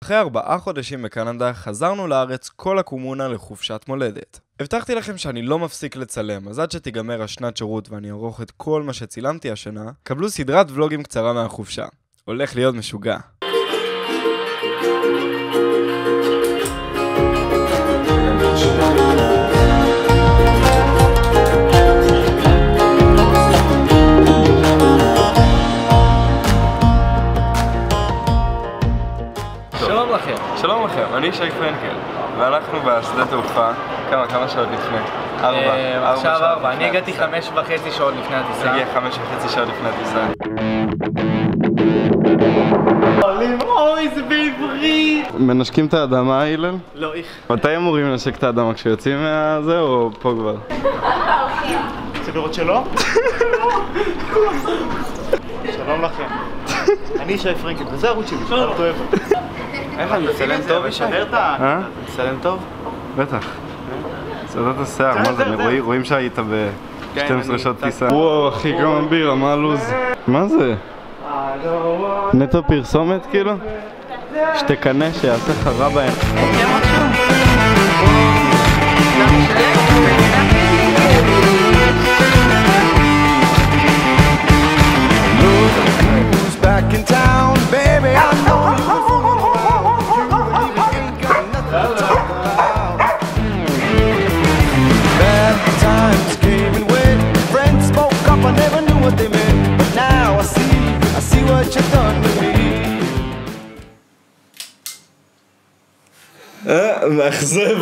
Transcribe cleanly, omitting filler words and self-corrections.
אחרי 4 חודשים בקנדה חזרנו לארץ כל הקומונה לחופשת מולדת. הבטחתי לכם שאני לא מפסיק לצלם, אז עד שתיגמר השנת שירות ואני אערוך את כל מה שצילמתי השנה, קבלו סדרת ולוגים קצרה מהחופשה. הולך להיות משוגע. שלום לכם. שלום לכם, אני שי פרנקל, ואנחנו בשדה תעופה, כמה שעות לפני? 4. עכשיו 4, אני הגעתי 5.5 שעות לפני הטיסה. הגיע 5.5 שעות לפני הטיסה. אוי, זה בעברית! מנשקים את האדמה, הלל? לא, איך. מתי אמורים לנשק את האדמה? כשיוצאים מהזה או פה כבר? רוצה לראות שלא? שלום לכם. אני שי פרנקל, וזה ערוץ שלי, אני אוהב. איך אני מצלם טוב? משמר את ה... מצלם טוב? בטח. צדות השיער, מה זה? רואים שהיית ב-12 שעות טיסה. וואו אחי, כמה בירה, מה הלוז? מה זה? נטו פרסומת כאילו? שתקנה שיעשה לך רע בהם. Back in town, baby, I know you were fooling around. You ain't got nothing to talk about. Bad times came and went. Friends spoke up, I never knew what they meant. But now I see what you've done to me. מאכזב.